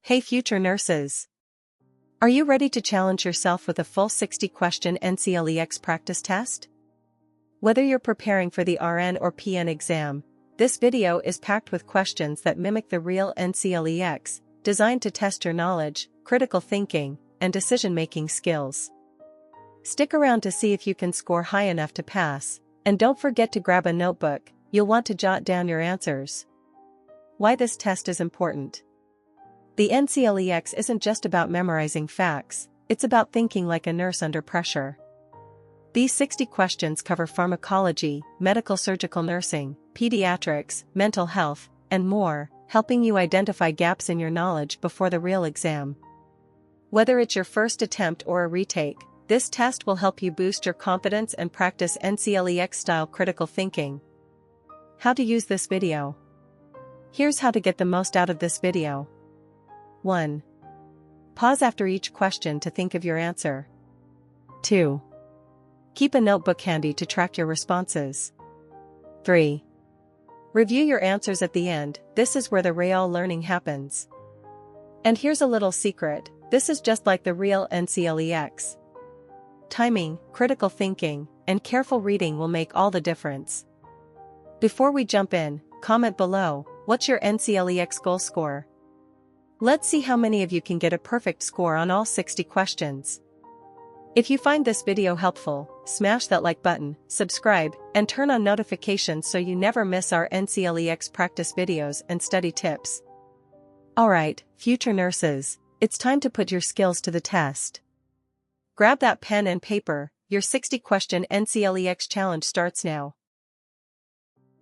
Hey future nurses! Are you ready to challenge yourself with a full 60-question NCLEX practice test? Whether you're preparing for the RN or PN exam, this video is packed with questions that mimic the real NCLEX, designed to test your knowledge, critical thinking, and decision-making skills. Stick around to see if you can score high enough to pass, and don't forget to grab a notebook. You'll want to jot down your answers. Why this test is important. The NCLEX isn't just about memorizing facts, it's about thinking like a nurse under pressure. These 60 questions cover pharmacology, medical surgical nursing, pediatrics, mental health, and more, helping you identify gaps in your knowledge before the real exam. Whether it's your first attempt or a retake, this test will help you boost your confidence and practice NCLEX-style critical thinking. How to use this video. Here's how to get the most out of this video. 1. Pause after each question to think of your answer. 2. Keep a notebook handy to track your responses. 3. Review your answers at the end. This is where the real learning happens. And here's a little secret, this is just like the real NCLEX. Timing, critical thinking, and careful reading will make all the difference. Before we jump in, comment below, what's your NCLEX goal score? Let's see how many of you can get a perfect score on all 60 questions. If you find this video helpful, smash that like button, subscribe, and turn on notifications so you never miss our NCLEX practice videos and study tips. Alright, future nurses, it's time to put your skills to the test. Grab that pen and paper, your 60-question NCLEX challenge starts now.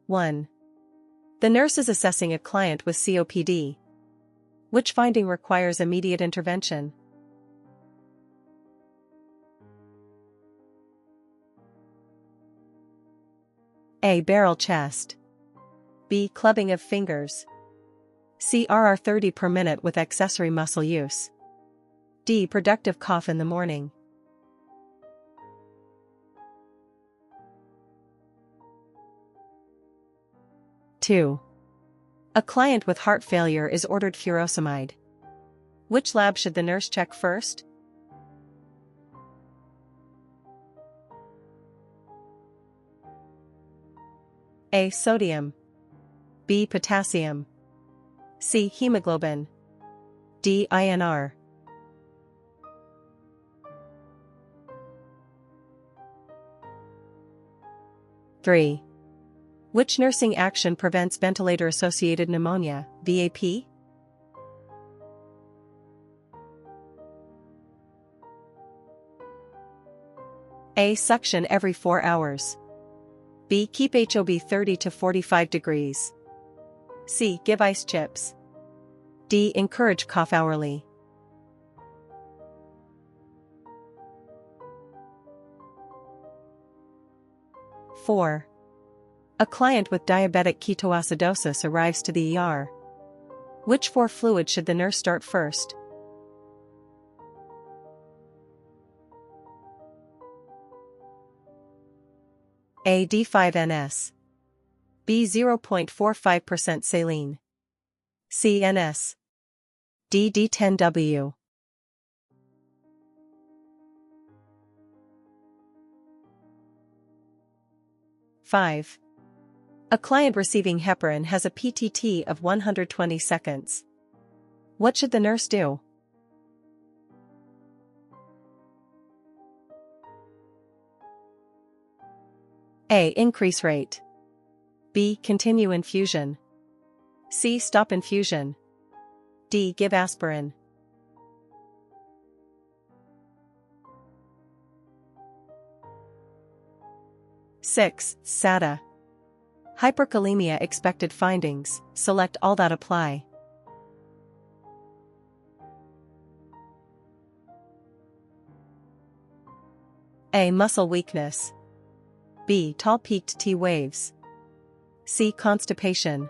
1. The nurse is assessing a client with COPD. Which finding requires immediate intervention? A. Barrel chest. B. Clubbing of fingers. C. RR 30 per minute with accessory muscle use. D. Productive cough in the morning. Two. A client with heart failure is ordered furosemide. Which lab should the nurse check first? A. Sodium. B. Potassium. C. Hemoglobin. D. INR. Three. Which nursing action prevents ventilator-associated pneumonia, VAP? A. Suction every 4 hours. B. Keep HOB 30 to 45 degrees. C. Give ice chips. D. Encourage cough hourly. Four. A client with diabetic ketoacidosis arrives to the ER. Which 4 fluid should the nurse start first? A. D5NS. B. 0.45% saline. C. NS. D. D10W. 5. A client receiving heparin has a PTT of 120 seconds. What should the nurse do? A. Increase rate. B. Continue infusion. C. Stop infusion. D. Give aspirin. 6. SATA. Hyperkalemia expected findings, select all that apply. A. Muscle weakness. B. Tall peaked T waves. C. Constipation.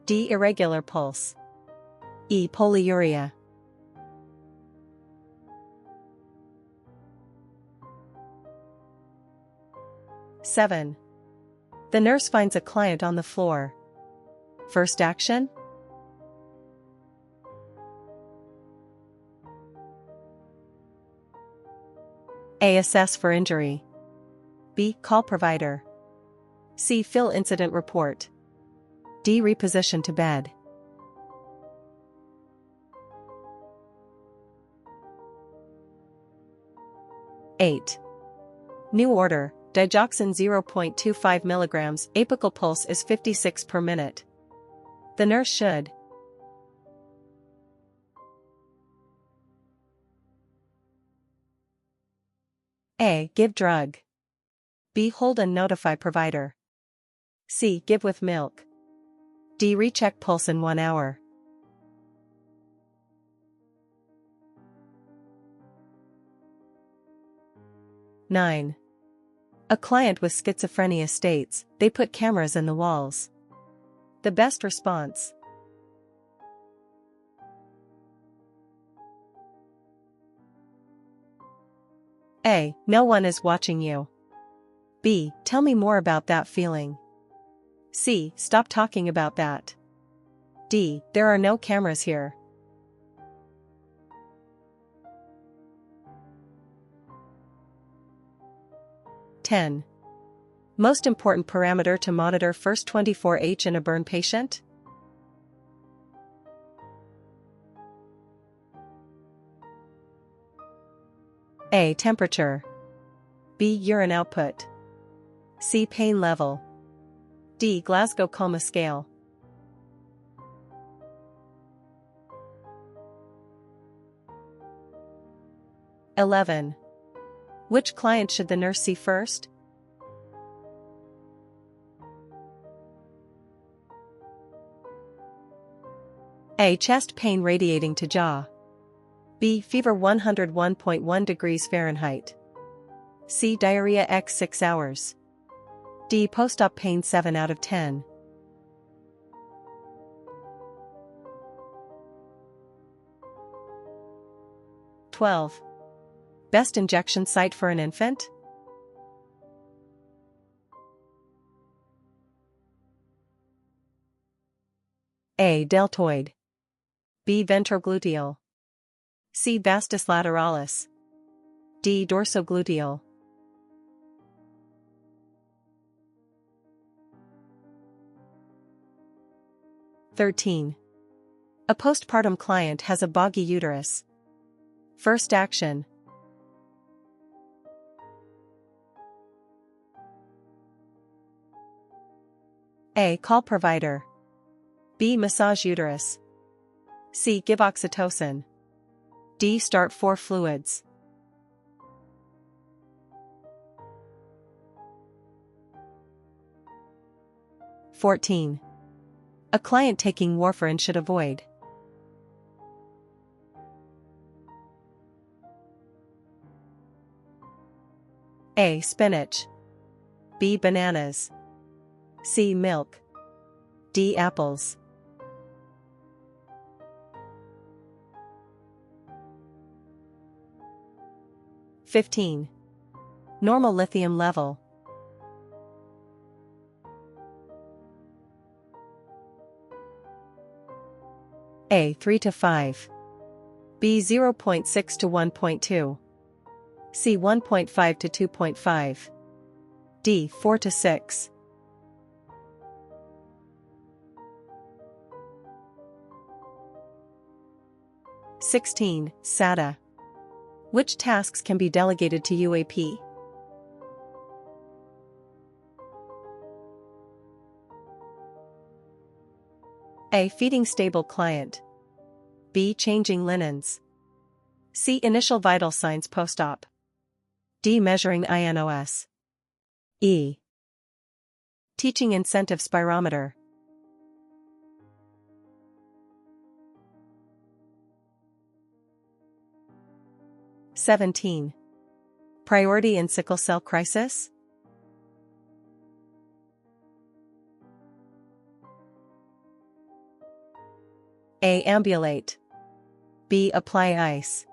D. Irregular pulse. E. Polyuria. 7. The nurse finds a client on the floor. First action? A. Assess for injury. B. Call provider. C. Fill incident report. D. Reposition to bed. Eight. New order, digoxin 0.25 mg, apical pulse is 56 per minute. The nurse should A. Give drug. B. Hold and notify provider. C. Give with milk. D. Recheck pulse in 1 hour. 9. A client with schizophrenia states, they put cameras in the walls. The best response. A. No one is watching you. B. Tell me more about that feeling. C. Stop talking about that. D. There are no cameras here. (10) Most important parameter to monitor first 24H in a burn patient? A. Temperature. B. Urine output. C. Pain level. D. Glasgow Coma Scale. (11) Which client should the nurse see first? A. Chest pain radiating to jaw. B. Fever 101.1 degrees Fahrenheit. C. Diarrhea x 6 hours. D. Post-op pain 7 out of 10. (12) Best injection site for an infant? A. Deltoid. B. Ventrogluteal. C. Vastus lateralis. D. Dorsogluteal. (13) A postpartum client has a boggy uterus. First action. A. Call provider. B. Massage uterus. C. Give oxytocin. D. Start 4 fluids. (14) A client taking warfarin should avoid. A. Spinach. B. Bananas. C. Milk. D. Apples. 15. Normal lithium level. A. 3 to 5. B. 0.6 to 1.2. C. 1.5 to 2.5. D. 4 to 6. (16) SATA. Which tasks can be delegated to UAP? A. Feeding stable client. B. Changing linens. C. Initial vital signs post-op. D. Measuring INOS. E. Teaching incentive spirometer. (17) Priority in sickle cell crisis? A. Ambulate. B. Apply ice.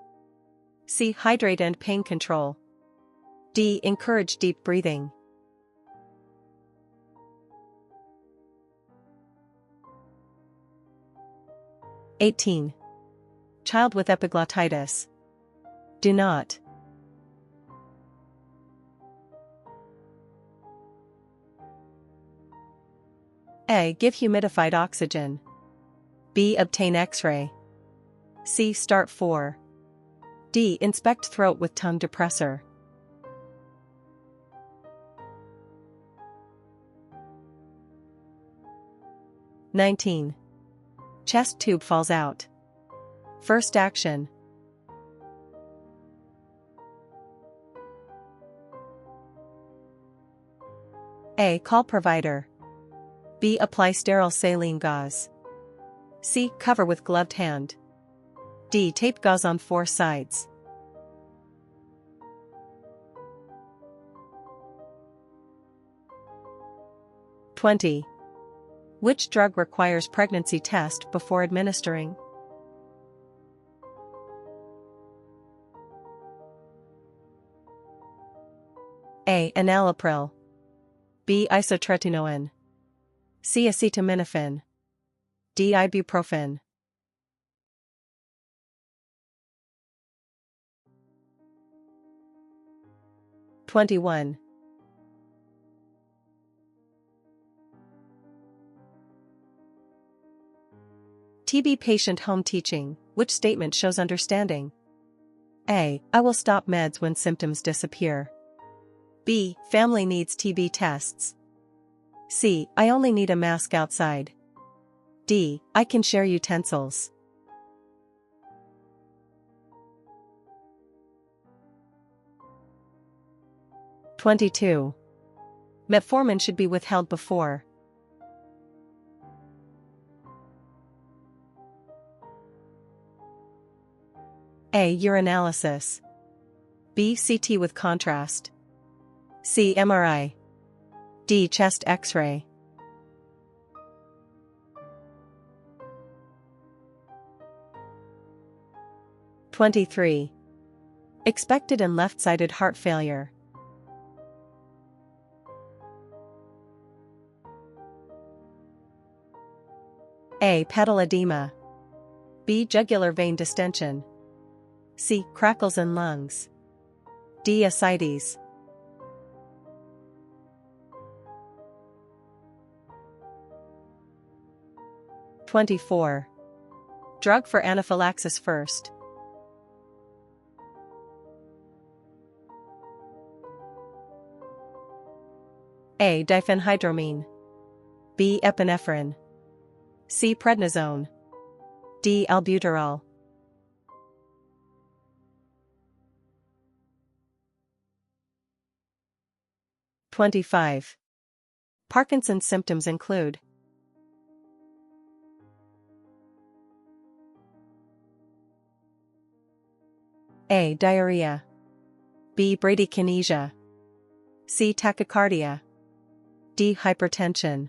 C. Hydrate and pain control. D. Encourage deep breathing. (18) Child with epiglottitis. Do not A. Give humidified oxygen. B. Obtain X-ray. C. Start 4. D. Inspect throat with tongue depressor. (19) Chest tube falls out. First action. A. Call provider. B. Apply sterile saline gauze. C. Cover with gloved hand. D. Tape gauze on 4 sides. (20) Which drug requires pregnancy test before administering? A. Enalapril. B. Isotretinoin. C. Acetaminophen. D. Ibuprofen. (21) TB patient home teaching. Which statement shows understanding? A. I will stop meds when symptoms disappear. B. Family needs TB tests. C. I only need a mask outside. D. I can share utensils. (22) Metformin should be withheld before. A. Urinalysis. B. CT with contrast. C. MRI. D. Chest X-ray. (23) Expected and left-sided heart failure. A. Pedal edema. B. Jugular vein distension. C. Crackles in lungs. D. Ascites. (24) Drug for anaphylaxis first. A. Diphenhydramine. B. Epinephrine. C. Prednisone. D. Albuterol. (25) Parkinson's symptoms include A. Diarrhea. B. Bradykinesia. C. Tachycardia. D. Hypertension.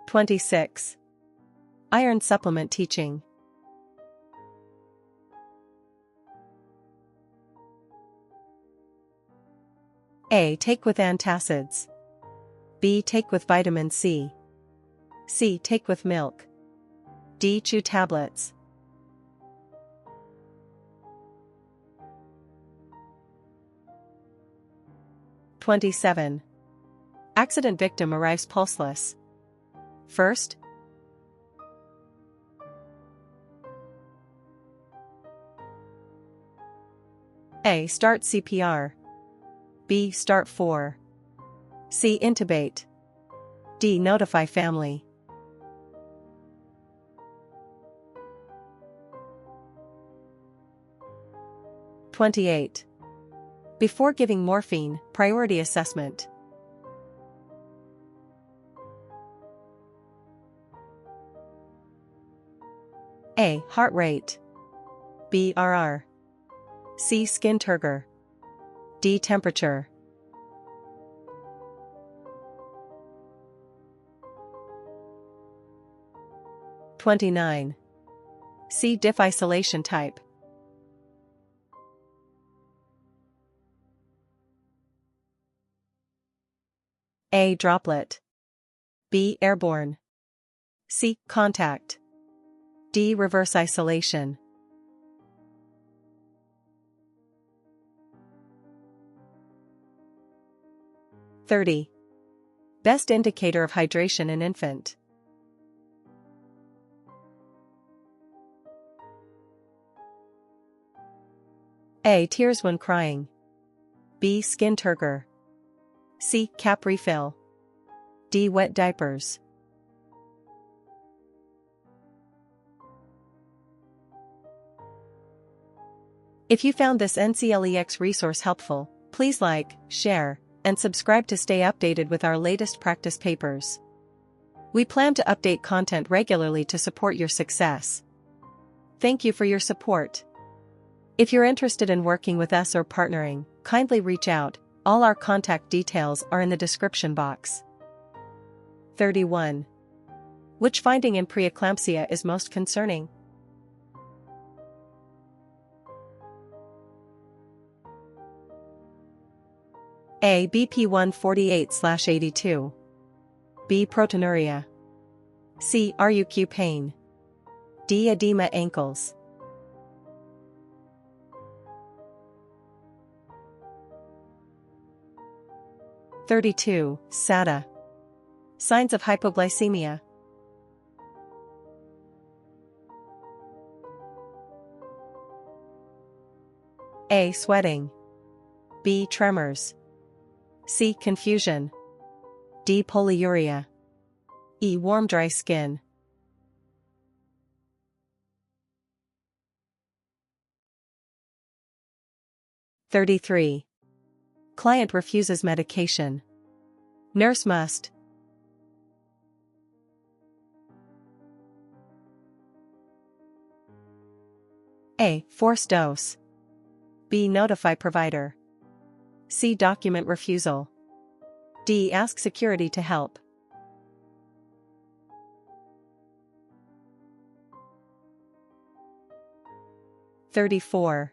(26) Iron supplement teaching. A. Take with antacids. B. Take with vitamin C. C. Take with milk. D. Chew tablets. (27) Accident victim arrives pulseless. First, A. Start CPR. B. Start 4. C. Intubate. D. Notify family. (28) Before giving morphine, priority assessment. A. Heart rate. B. RR. C. Skin turgor. D. Temperature. (29) C. Diff isolation type. A. Droplet. B. Airborne. C. Contact. D. Reverse isolation. 30. Best indicator of hydration in infant. A. Tears when crying. B. Skin turgor. C. Cap refill. D. Wet diapers. If you found this NCLEX resource helpful, please like, share, and subscribe to stay updated with our latest practice papers. We plan to update content regularly to support your success. Thank you for your support. If you're interested in working with us or partnering, kindly reach out. All our contact details are in the description box. 31. Which finding in preeclampsia is most concerning? A. BP 148/82. B. Proteinuria. C. RUQ pain. D. Edema ankles. 32. SADA. Signs of hypoglycemia. A. Sweating. B. Tremors. C. Confusion. D. Polyuria. E. Warm dry skin. (33) Client refuses medication. Nurse must A. Force dose. B. Notify provider. C. Document refusal. D. Ask security to help. (34)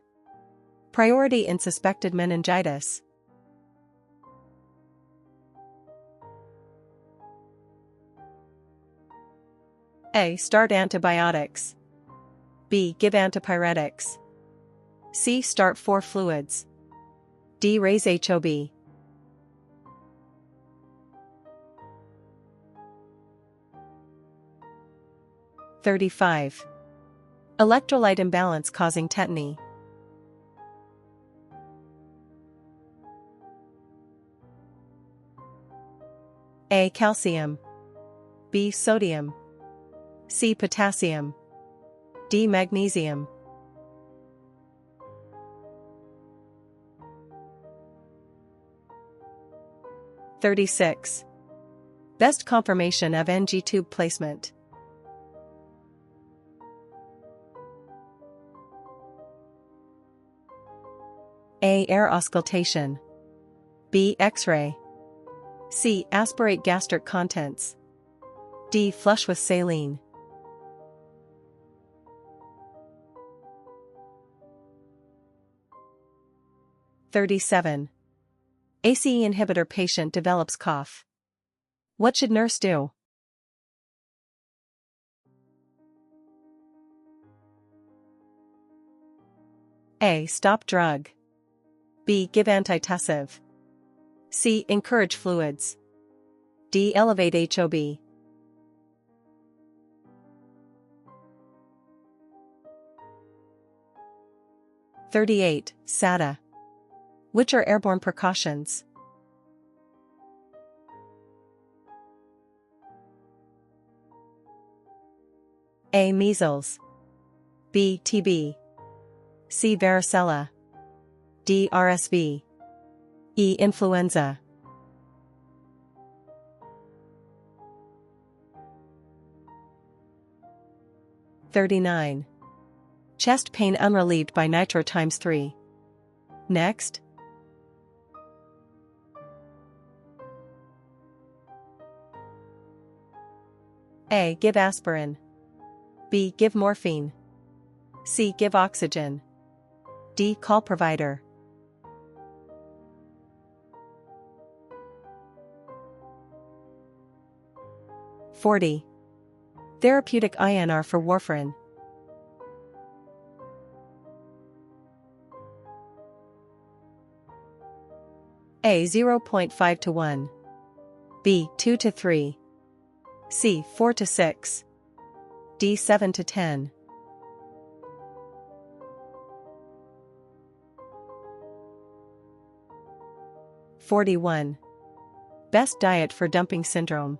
Priority in suspected meningitis. A. Start antibiotics. B. Give antipyretics. C. Start 4 fluids. D. Raise HOB. (35) Electrolyte imbalance causing tetany. A. Calcium. B. Sodium. C. Potassium. D. Magnesium. (36) Best confirmation of NG tube placement. A. Air auscultation. B. X-ray. C. Aspirate gastric contents. D. Flush with saline. (37) ACE inhibitor patient develops cough. What should nurse do? A. Stop drug. B. Give antitussive. C. Encourage fluids. D. Elevate HOB. (38) SADA. Which are airborne precautions? A. Measles. B. TB. C. Varicella. D. RSV. E. Influenza. (39) Chest pain unrelieved by nitro times 3. Next. A. Give aspirin. B. Give morphine. C. Give oxygen. D. Call provider. (40) Therapeutic INR for warfarin. A. 0.5 to 1. B. 2 to 3. C. 4 to 6. D. 7 to 10. (41) Best diet for dumping syndrome.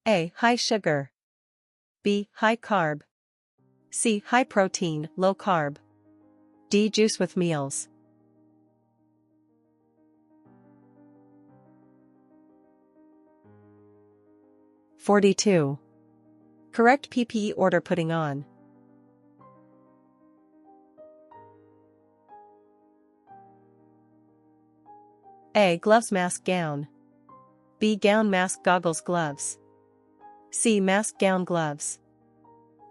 A. High sugar. B. High carb. C. High protein, low carb. D. Juice with meals. (42) Correct PPE order putting on. A. Gloves, mask, gown. B. Gown, mask, goggles, gloves. C. Mask, gown, gloves.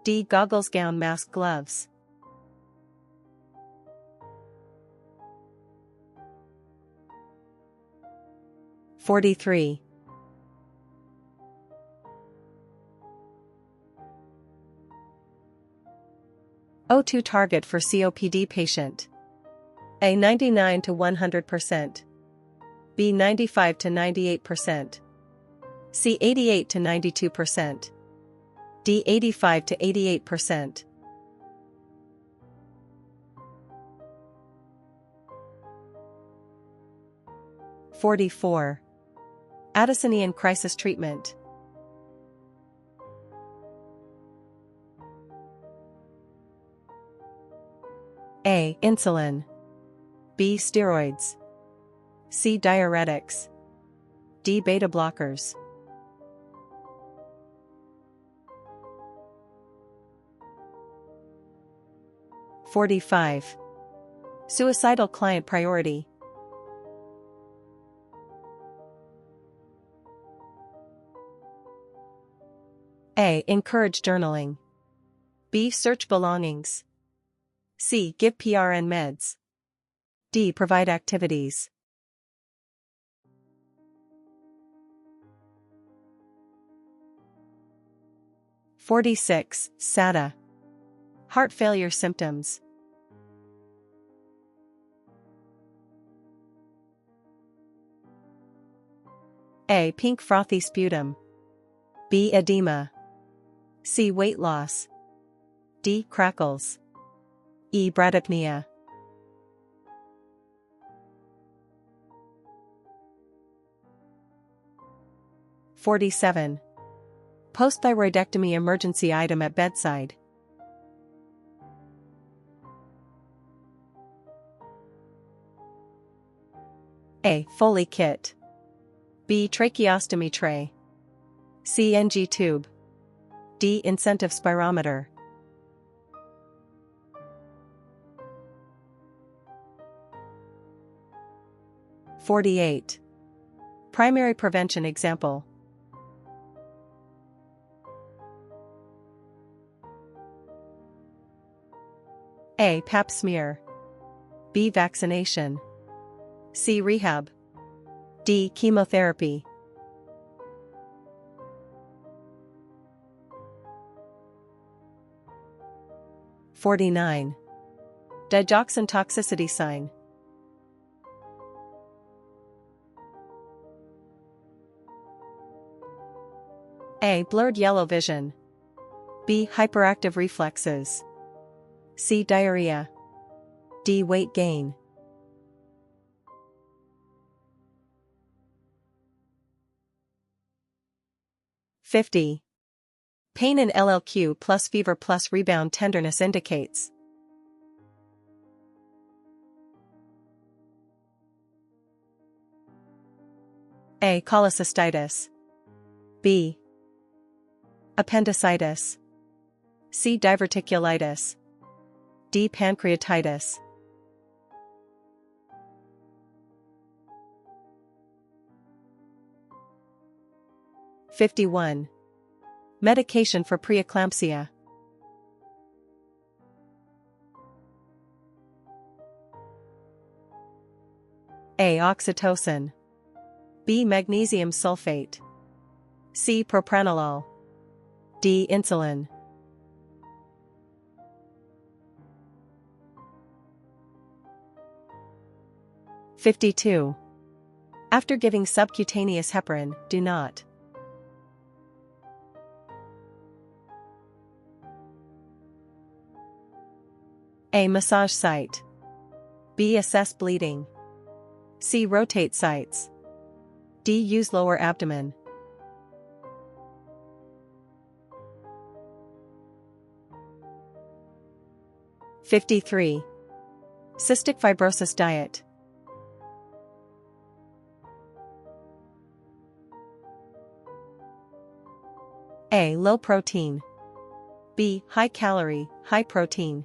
D. Goggles, gown, mask, gloves. (43) O2 target for COPD patient. A. 99 to 100%. B. 95 to 98%. C. 88 to 92%. D. 85 to 88%. (44) Addisonian crisis treatment. A. Insulin. B. Steroids. C. Diuretics. D. Beta blockers. (45) Suicidal client priority. A. Encourage journaling. B. Search belongings. C. Give PRN meds. D. Provide activities. (46) SADA. Heart failure symptoms. A. Pink frothy sputum. B. Edema. C. Weight loss. D. Crackles. E. Bradypnea. (47) Post-thyroidectomy emergency item at bedside. A. Foley kit. B. Tracheostomy tray. C. NG tube. D. Incentive spirometer. (48) Primary prevention example. A. Pap smear. B. Vaccination. C. Rehab. D. Chemotherapy. (49) Digoxin toxicity sign. A. Blurred yellow vision. B. Hyperactive reflexes. C. Diarrhea. D. Weight gain. (50) Pain in LLQ plus fever plus rebound tenderness indicates. A. Cholecystitis. B. Appendicitis. C. Diverticulitis. D. Pancreatitis. (51) Medication for preeclampsia. A. Oxytocin. B. Magnesium sulfate. C. Propranolol. D. Insulin. 52. After giving subcutaneous heparin, do not A. Massage site. B. Assess bleeding. C. Rotate sites. D. Use lower abdomen. – 53. Cystic fibrosis diet. A. Low protein. B. High calorie, high protein.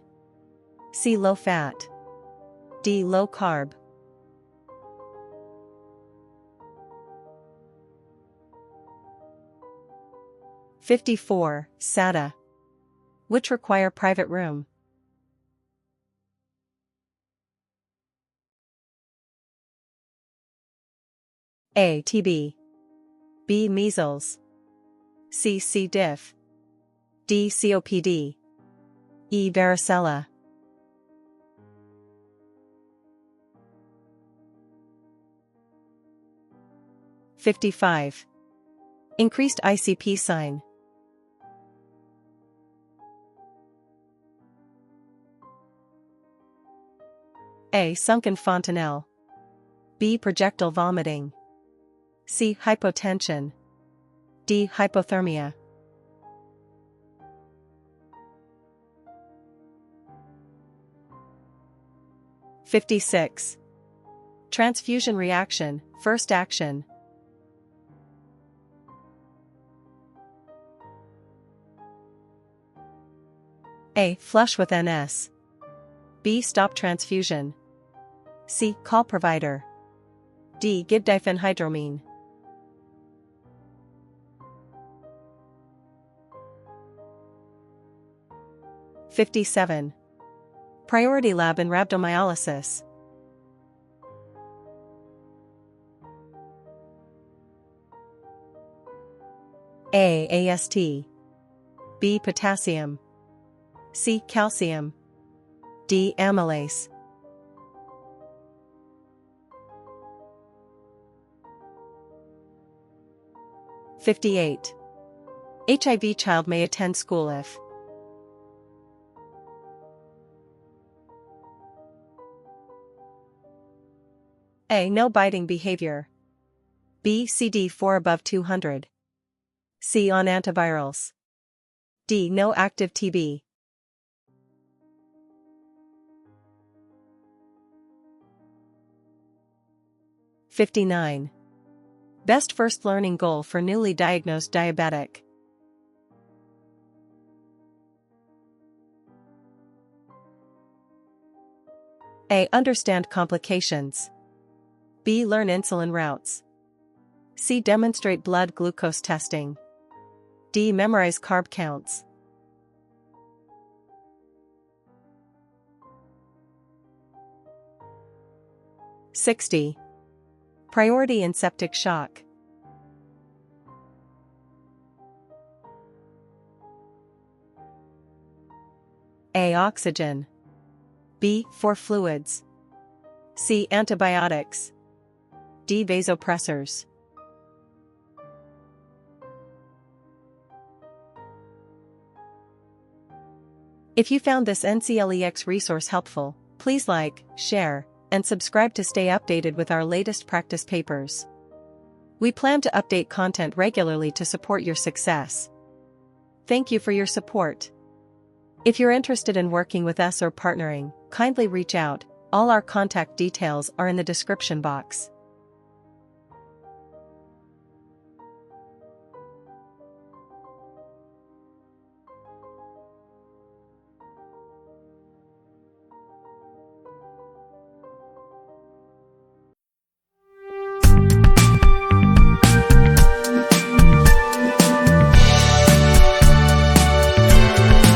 C. Low fat. D. Low carb. – 54. SADA. Which require private room. A. TB. B. Measles. C. C. diff. D. COPD. E. Varicella. – 55. Increased ICP sign. A. Sunken fontanelle. B. Projectile vomiting. C. Hypotension. D. Hypothermia. – 56. Transfusion reaction, first action. A. Flush with NS. B. Stop transfusion. C. Call provider. D. Give diphenhydramine. – 57. Priority lab in rhabdomyolysis. A. AST. B. Potassium. C. Calcium. D. Amylase. – 58. HIV child may attend school if A. No biting behavior. B. CD4 above 200. C. On antivirals. D. No active TB. – 59. Best first learning goal for newly diagnosed diabetic. A. Understand complications. B. Learn insulin routes. C. Demonstrate blood glucose testing. D. Memorize carb counts. – 60. Priority in septic shock. A. Oxygen. B. For fluids. C. Antibiotics. D. Vasopressors. If you found this NCLEX resource helpful, please like, share, and subscribe to stay updated with our latest practice papers. We plan to update content regularly to support your success. Thank you for your support. If you're interested in working with us or partnering, kindly reach out. All our contact details are in the description box.